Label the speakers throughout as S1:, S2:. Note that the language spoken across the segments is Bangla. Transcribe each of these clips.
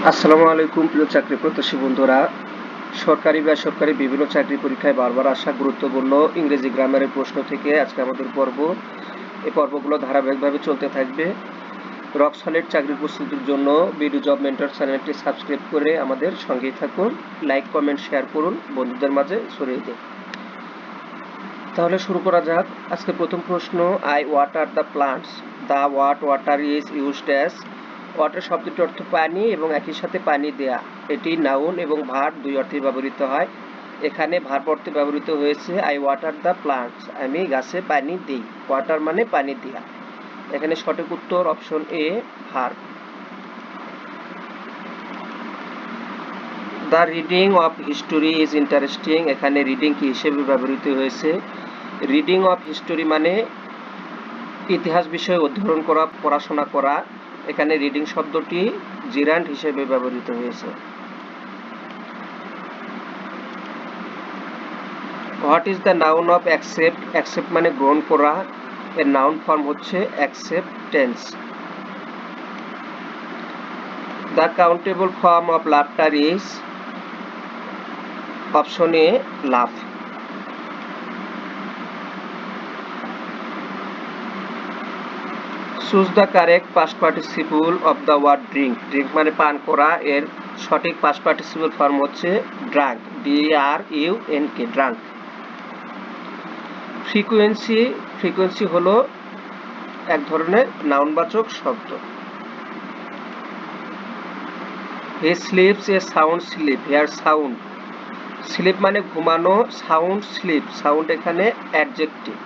S1: আসসালামু আলাইকুম প্রিয় চাকরি প্রত্যাশী বন্ধুরা। সরকারি বেসরকারি বিভিন্ন চাকরি পরীক্ষায় বারবার আসা গুরুত্বপূর্ণ ইংরেজি গ্রামারের প্রশ্ন থেকে আজকে আমাদের পর্ব। এই পর্বগুলো ধারাবাহিকভাবে চলতে থাকবে। রক সলিড চাকরির প্রস্তুতির জন্য বিডি জব মেন্টর চ্যানেলটি সাবস্ক্রাইব করে আমাদের সঙ্গেই থাকুন। লাইক কমেন্ট শেয়ার করুন, বন্ধুদের মাঝে ছড়িয়ে দিন। তাহলে শুরু করা যাক। আজকে প্রথম প্রশ্ন, I water the plants. The water is used as. Water শব্দটির অর্থ পানি এবং একই সাথে পানি দেয়া। এটি নাউন এবং ভার্ব দুই অর্থেই ব্যবহৃত হয়। এখানে ভার্ব অর্থে ব্যবহৃত হয়েছে আই ওয়াটার দ্য প্লান্টস, আমি গাছে পানি দিই। ওয়াটার মানে পানি দেয়া। এখানে সঠিক উত্তর option A, verb. The reading of history is interesting. এখানে রিডিং কি হিসেবে ব্যবহৃত হয়েছে? রিডিং অফ হিস্টোরি মানে ইতিহাস বিষয়ে অধ্যয়ন করা, পড়াশোনা করা। এখানে রিডিং শব্দটি জিরান্ড হিসেবে ব্যবহৃত হয়েছে। What is the noun of accept. Accept মানে গ্রহণ করা, এর নাউন ফর্ম হচ্ছে acceptance. The countable form of laughter is, option A, laugh. Choose the correct past participle of the word drink. Drink মানে পান করা, এর সঠিক পাস্ট পার্টিসিপল ফর্ম হচ্ছে drunk, DRUNK, drunk. Frequency. Frequency হলো এক ধরনের নাউনবাচক শব্দ। He sleeps a sound sleep. Here sound, sleep মানে ঘুমানো, সাউন্ড স্লিপ, সাউন্ড এখানে adjective.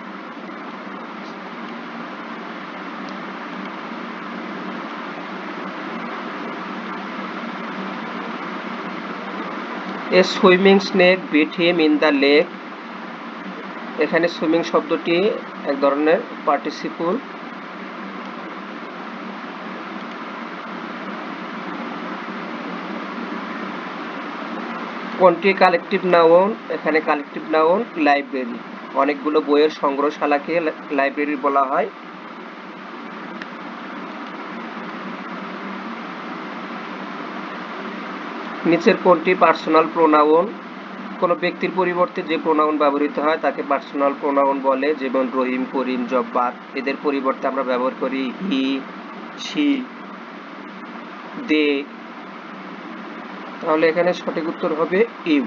S1: A swimming snake bit him in the lake. এখানে সুইমিং শব্দটি এক ধরনের পার্টিসিপল। কোনটি কালেকটিভ নাউন? এখানে কালেকটিভ নাউন লাইব্রেরি। অনেকগুলো বইয়ের সংগ্রহশালাকে লাইব্রেরি বলা হয়। নিচের কোনটি পার্সোনাল প্রোনাউন? কোনো ব্যক্তির পরিবর্তে যে প্রোনাউন ব্যবহৃত হয় তাকে পার্সোনাল প্রোনাউন বলে। যেমন রহিম, করিম, জব্বার, এদের পরিবর্তে আমরা ব্যবহার করি হি, শি, দে। তাহলে এখানে সঠিক উত্তর হবে you.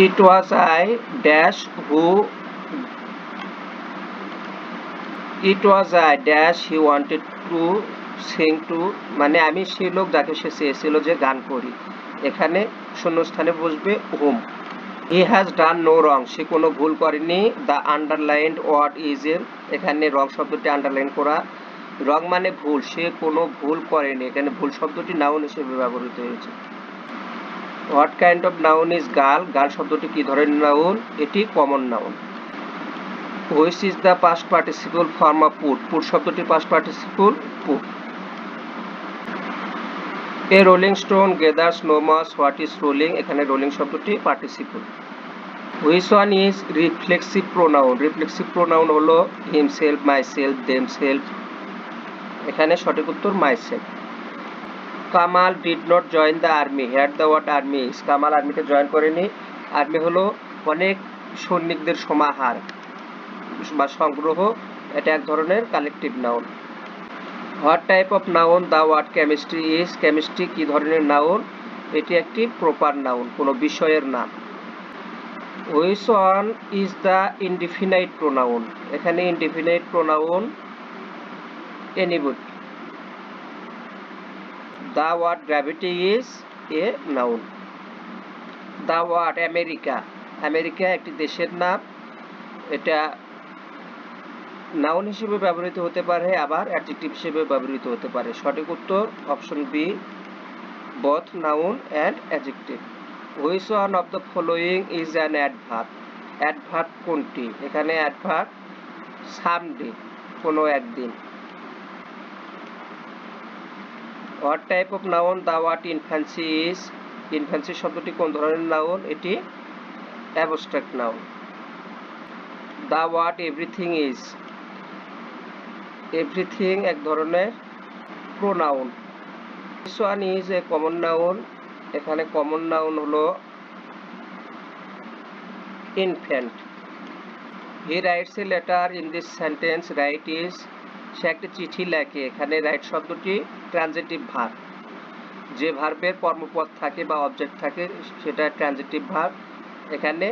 S1: It was I dash who, it was I dash he wanted to sing to, মানে আমি সেই লোক যাকে সে চেয়েছিল যে গান করি। এখানে শূন্যস্থানে বসবে whom। He has done no wrong, সে কোনো ভুল করেনি। The underlined word is in, এখানে রং শব্দটি আন্ডারলাইন করা। রং মানে ভুল, সে কোনো ভুল করেনি। এখানে ভুল শব্দটি নাউন হিসেবে ব্যবহৃত হয়েছে। What kind of noun is girl. Girl শব্দটি কি ধরনের নাউন? এটি common noun. Which is the past participle form of put. Put শব্দটির past participle put. A rolling stone gathers no moss. What is rolling? এখানে রোলিং শব্দটি participle. Which one is reflexive pronoun. Reflexive pronoun হলো হিমসেলফ, মাইসেলফ, দেমসেলফ। এখানে সঠিক উত্তর myself. Kamal did not join the army. Here the word army is, Kamal আর্মিতে জয়েন করেনি। আর্মি হলো অনেক সৈনিকদের সমাহার বা সংগ্রহ, এটা এক ধরনের collective noun. What type of noun the word chemistry is. Chemistry কি ধরনের নাউন? এটি একটি প্রপার নাউন, কোনো বিষয়ের নাম। Which one is the indefinite pronoun. এখানে indefinite pronoun anybody. The word gravity is a noun. The word America. America একটি দেশের নাম, এটা নাউন হিসেবে ব্যবহৃত হতে পারে, আবার অ্যাডজেক্টিভ হিসেবে ব্যবহৃত হতে পারে। সঠিক উত্তর option B, both noun and adjective. Which one of the following is an adverb. Adverb কোনটি? এখানে অ্যাডভার্ব সামডে, কোনো একদিন। What type of noun the word infancy is. Infancy শব্দটি কোন ধরনের নাউন? এটি abstract noun. The word everything is, everything এক ধরনের pronoun. This one is a common noun, এখানে কমন নাউন হলো infant. He writes a letter in this sentence, write is সে একটি চিঠি লেখে, এখানে রাইট শব্দটি ট্রানজিটিভ ভার্ব। যে ভার্বের কর্মপদ থাকে বা অবজেক্ট থাকে সেটা ট্রানজিটিভ ভার্ব। এখানে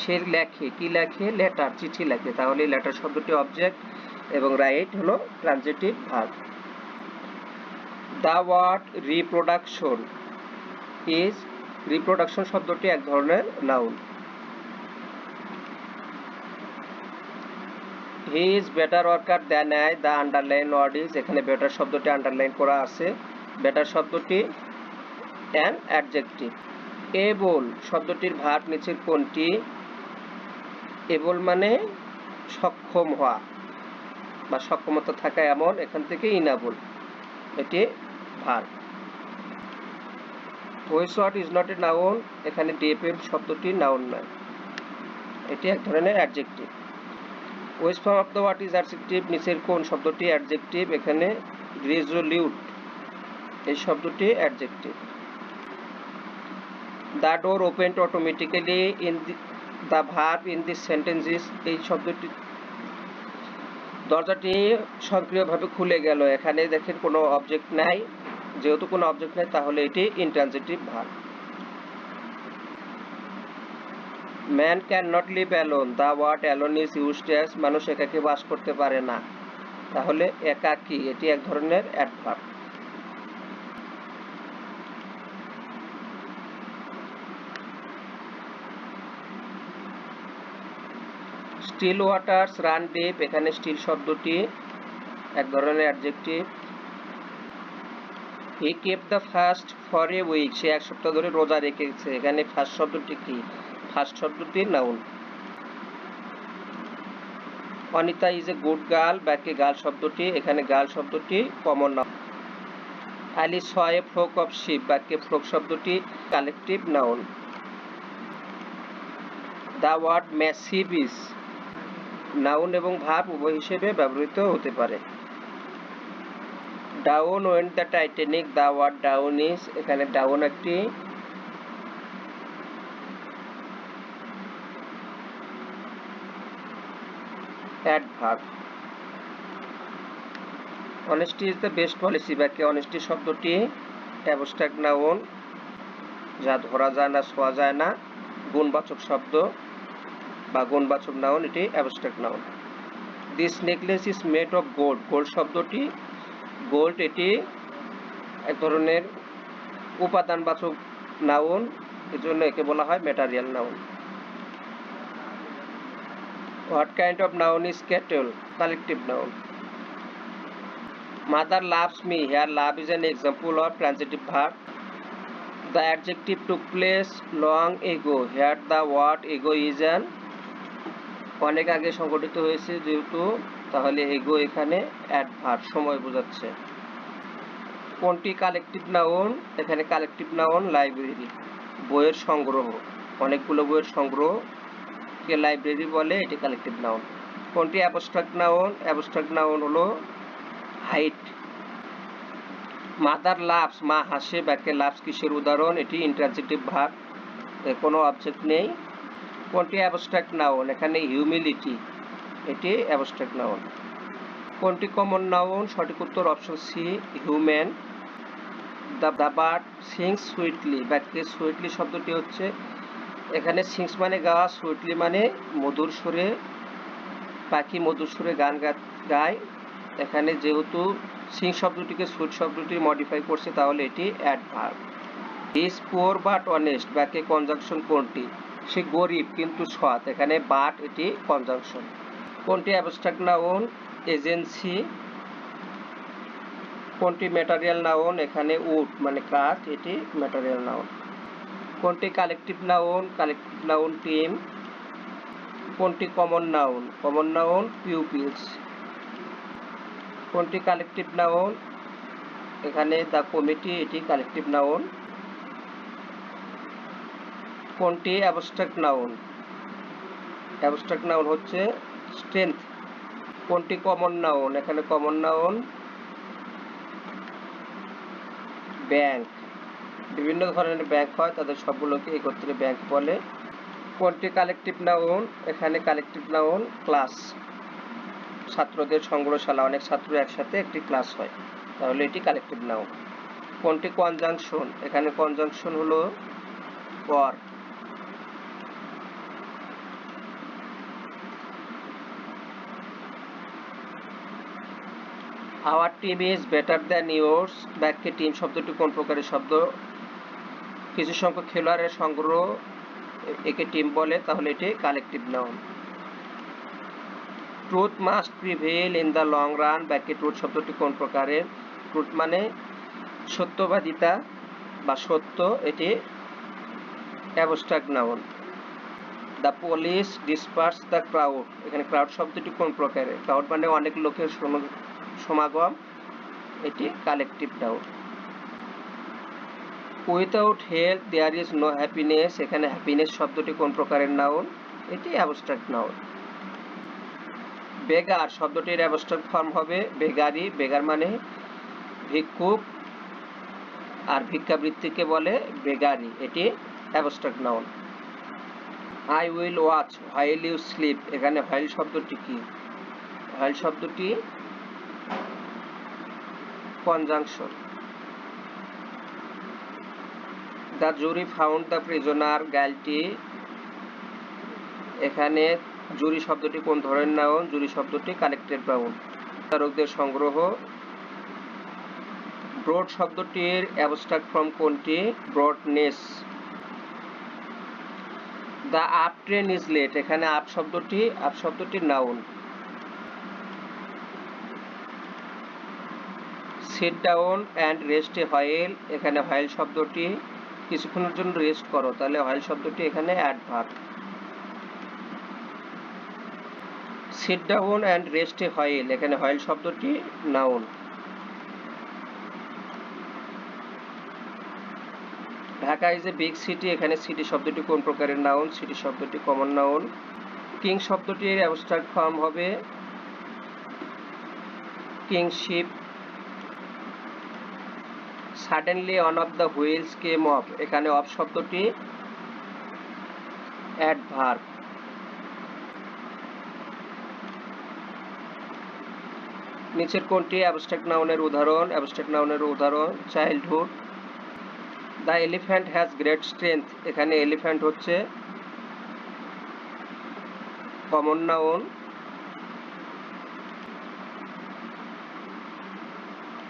S1: সে লেখে, কি লেখে? লেটার, চিঠি লেখে, তাহলে লেটার শব্দটি অবজেক্ট এবং রাইট হলো transitive verb. The word reproduction is, reproduction শব্দটি এক ধরনের noun. He is better worker than I, the underline word is, এখানে বেটার শব্দটি আন্ডারলাইন করা আছে। বেটার শব্দটি অ্যান অ্যাডজেক্টিভ। এবল শব্দটির ভার্ব নিচের কোনটি? এবল মানে সক্ষম হওয়া বা সক্ষমতা থাকা এমন, এখান থেকে ইনাবল, এটি verb. Which word is not a noun, এখানে ডিএফএল শব্দটি নাউন নয়, এটি এক ধরনের adjective. Which form of the word is adjective, নিচের কোন শব্দটি অ্যাডজেক্টিভ? এখানে রিজলিউট এই শব্দটি adjective. The door opened automatically in the verb in this sentence is, এই শব্দটি দরজাটি সক্রিয়ভাবে খুলে গেল, এখানে দেখেন কোনো অবজেক্ট নাই, যেহেতু কোনো অবজেক্ট নাই তাহলে এটি intransitive verb. Man can not live alone, the word alone is used as, মানুষ একাকী বাস করতে পারে না, তাহলে একাকী এটি এক ধরনের adverb. Still waters run deep, এখানে স্টিল শব্দটি এক ধরনের adjective. He kept the fast for a week, সে এক সপ্তাহ ধরে রোজা রেখেছে, এখানে ফাস্ট শব্দটি কি? ফাস্ট শব্দটি noun. Anita is a good girl, বাক্যে গার্ল শব্দটি, এখানে গার্ল শব্দটি common noun. Ali saw a flock of sheep, বাক্যে ফ্লোক শব্দটি collective noun. The word massive is, noun এবং ভার্ব উভয় হিসেবে ব্যবহৃত হতে পারে। Down went the Titanic, the word down is, এখানে ডাউন একটি adverb. Honesty is the best policy, বাক্যে অনেস্টি শব্দটি অ্যাবস্ট্রাক্ট নাউন, যা ধরা যায় না, ছোঁয়া যায় না, গুণবাচক শব্দ বা গুণবাচক নাউন, এটি abstract noun. This necklace is made of gold, gold শব্দটি গোল্ড এটি এক ধরনের উপাদানবাচক নাউন, এজন্য একে বলা হয় material noun. What kind of noun is cattle, collective noun. Mother loves me, here love is an example of transitive verb. The adjective took place long ago, here the word ago is an, অনেক আগে সংঘটিত হয়েছে যেহেতু, তাহলে এগো এখানে অ্যাডভার্ব, সময় বোঝাচ্ছে। কোনটি কালেকটিভ নাউন, এখানে কালেকটিভ নাউন লাইব্রেরি, বইয়ের সংগ্রহ, অনেকগুলো বইয়ের সংগ্রহকে লাইব্রেরি বলে, এটি কালেকটিভ নাউন। কোনটি অ্যাবস্ট্রাক্ট নাউন, অ্যাবস্ট্রাক্ট নাউন হলো হাইট। মাদার লাভস, মা হাসে, বাক্যে লাভস কিসের উদাহরণ? এটি ইন্ট্রানজিটিভ ভার্ব, কোনো অবজেক্ট নেই। কোনটি অ্যাবস্ট্রাক্ট নাউন, এখানে হিউমিলিটি, এটি অ্যাবস্ট্রাক্ট নাউন। কোনটি কমন নাউন, সঠিক উত্তর option C, human. The bird sings sweetly, বাক্যে সুইটলি শব্দটি হচ্ছে, এখানে সিংস মানে গাওয়া, সুইটলি মানে মধুর সুরে, পাখি মধুর সুরে গান গায়, এখানে যেহেতু সিং শব্দটিকে সুইট শব্দটি মডিফাই করছে তাহলে এটি adverb. He is poor but honest, বাক্যে কনজাংশন কোনটি? সে গরিব কিন্তু সৎ, এখানে বাট এটি কনজাংশন। কোনটি অ্যাবস্ট্রাক্ট নাউন, এজেন্সি। কোনটি ম্যাটেরিয়াল নাউন, এখানে উড মানে কাঠ, এটি ম্যাটেরিয়াল নাউন। কোনটি collective noun, collective noun team. কোনটি common noun, common noun pupils. কোনটি কালেকটিভ নাউন, এখানে দ্য কমিটি, এটি কালেকটিভ নাউন। কোনটি অ্যাবস্ট্রাক্ট নাউন, অ্যাবস্ট্রাক্ট নাউন হচ্ছে স্ট্রেংথ। কোনটি কমন নাউন? এখানে কমন নাউন ব্যাংক। বিভিন্ন ধরনের ব্যাংক হয়, তাদের সবগুলোকে একত্রে ব্যাংক বলে। কোনটি কালেকটিভ নাউন? এখানে কালেকটিভ নাউন ক্লাস। ছাত্রদের সংগ্রহশালা, অনেক ছাত্র একসাথে একটি ক্লাস হয়, তাহলে এটি কালেকটিভ নাউন। কোনটি কনজাংশন? এখানে কনজাংশন হলো or. Our team is better than yours. বাক্যে টিম শব্দটি কোন প্রকারের শব্দ? কিছু সংখ্যক খেলোয়াড়ের সংগ্রহ একে টিম বলে, তাহলে এটি collective noun. Truth must prevail in the long run. বাক্যে ট্রুথ শব্দটি কোন প্রকারের? ট্রুথ মানে সত্যবাদিতা বা সত্য, এটি abstract noun. The police disperse the crowd. এখানে ক্রাউড শব্দটি কোন প্রকারের? ক্রাউড মানে অনেক লোকের সমাগম, এটি collective noun. Without health there is no happiness. এখানে হ্যাপিনেস শব্দটি কোন প্রকারের নাউন? এটি অ্যাবস্ট্রাক্ট নাউন। বেগার শব্দটির অ্যাবস্ট্রাক্ট ফর্ম হবে বেগারি। বেগার মানে ভিক্ষুক, আর ভিক্ষাবৃত্তিকে বলে বেগারি, এটি abstract noun. I will watch while you sleep. এখানে হোয়াইল শব্দটি কি? হোয়াইল শব্দটি conjunction. The jury found the prisoner guilty. এখানে জুরি শব্দটি কোন ধরনের নাউন? জুরি শব্দটি কালেকটিভ নাউন। বিচারকদের সংগ্রহ। ব্রড শব্দটির অ্যাবস্ট্রাক্ট ফর্ম কোনটি? Broadness. The up train is late. এখানে আপ শব্দটি noun. Sit down and rest a while. এখানে হোয়াইল শব্দটি কিছুক্ষণের জন্য রেস্ট করো, তাহলে হোয়াইল শব্দটি এখানে adverb. Sit down and rest a while. এখানে হোয়াইল শব্দটি noun. Dhaka is a big city. এখানে সিটি শব্দটি কোন প্রকারের নাউন? সিটি শব্দটি কমন নাউন। কিং শব্দটির অ্যাবস্ট্রাক্ট ফর্ম হবে kingship. Suddenly on of the wheels came off. এখানে অফ শব্দটি অ্যাডভার্ব। নিচের কোনটি অ্যাবস্ট্রাক্ট নাউনের উদাহরণ? অ্যাবস্ট্রাক্ট নাউনের উদাহরণ childhood. The elephant has great strength. এখানে এলিফ্যান্ট হচ্ছে কমন নাউন।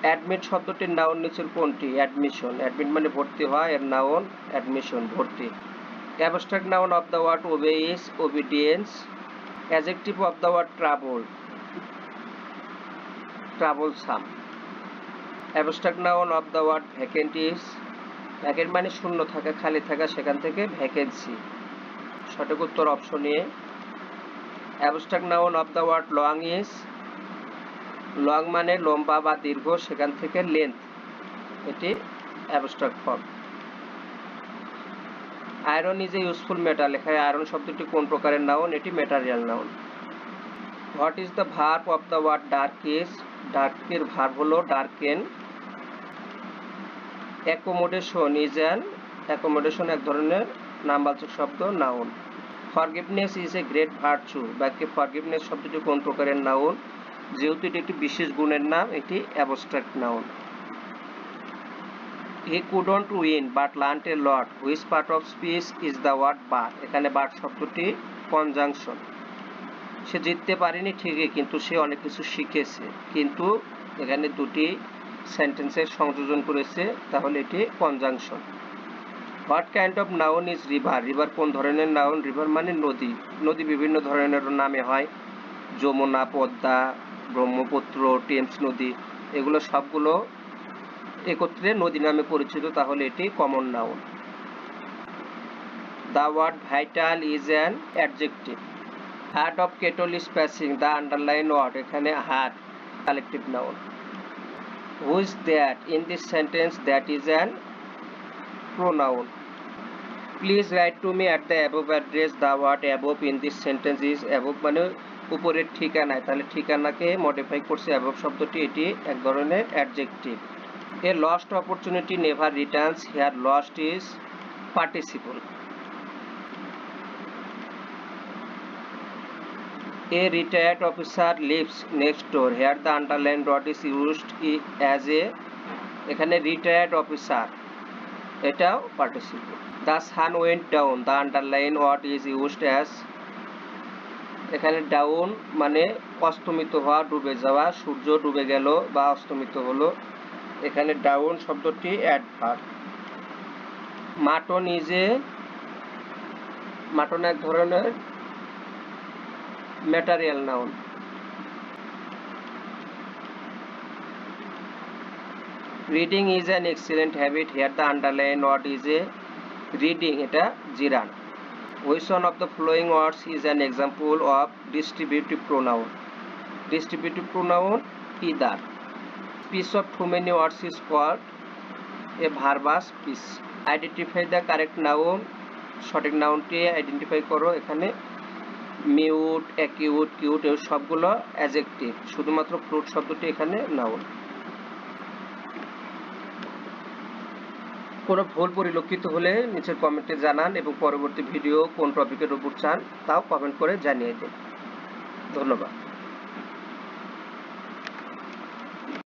S1: অ্যাডমিট শব্দটির নাউন নিচের কোনটি? অ্যাডমিশন। অ্যাডমিট মানে ভর্তি হয়, এর নাউন অ্যাডমিশন, ভর্তি। Abstract noun of the word obey is obedience. Adjective of the word trouble, troublesome. Abstract noun of the word vacant is. Vacant মানে শূন্য থাকা, খালি থাকা, সেখান থেকে ভ্যাকেন্সি। সঠিক উত্তর option A. Abstract noun of the word long is. Long মানে লম্বা বা দীর্ঘ, সেখান থেকে লেন্থ, এটি abstract form. Iron is a useful metal. এখানে আয়রন শব্দটি কোন প্রকারের নাউন? এটি material noun. What is the verb of the word dark is. ডার্কের ভার্ব হলো darken. Accommodation is an. Accommodation এক ধরনের নামবাচক শব্দ, noun. Forgiveness is a great virtue. বাক্যে ফরগিভনেস শব্দটি কোন প্রকারের নাউন? যেহেতু এটি একটি বিশেষ গুণের নাম, এটি abstract noun. He couldn't win but learned a lot. Which part of speech is the word but. এখানে বাট শব্দটি কনজাংশন। সে জিততে পারেনি ঠিকই, কিন্তু সে অনেক কিছু শিখেছে। কিন্তু এখানে দুটি সেন্টেন্সের সংযোজন করেছে, তাহলে এটি conjunction. What kind of noun is river. River কোন ধরনের নাউন? রিভার মানে নদী। নদী বিভিন্ন ধরনের নামে হয়, যমুনা, পদ্মা, ব্রহ্মপুত্র, টেমস নদী, এগুলো সবগুলো একত্রে নদী নামে পরিচিত, তাহলে এটি common noun. The word vital is an adjective. Herd of cattle is passing. The underline word, এখানে herd collective noun. Who is that in this sentence. That is an pronoun. Please write to me at the above address. The word above in this sentence is above মানে উপরের ঠিকানায়, তাহলে ঠিকানাকে মডিফাই করছে অ্যাবভ শব্দটি, এটি এক ধরনের adjective. A lost opportunity never returns, here lost is participle. A retired officer lives next door. Here the underlined word is used as a, এখানে রিটায়ার্ড অফিসার এটাও participle. The sun went down. The underlined word is used as, এখানে ডাউন মানে অস্তমিত হওয়া, ডুবে যাওয়া, সূর্য ডুবে গেল বা অস্তমিত হলো, এখানে ডাউন শব্দটি adverb. Mutton is a, mutton এক ধরনের material noun. Reading is an excellent habit. Here the underline word is a, reading এটা gerund. Which one of the following words is an example of distributive pronoun? Distributive pronoun either. Piece of too many words is called a verbose piece. Identify the correct noun, সঠিক নাউনটি আইডেন্টিফাই করো। এখানে মিউট, অ্যাকিউট, কিউট এর সবগুলো অ্যাডজেক্টিভ, শুধুমাত্র ফ্লুট শব্দটি এখানে নাউন। কোনো ভুল পরিলক্ষিত হলে নিচের কমেন্টে জানান এবং পরবর্তী ভিডিও কোন টপিকের উপর চান তাও কমেন্ট করে জানিয়ে দিন। ধন্যবাদ।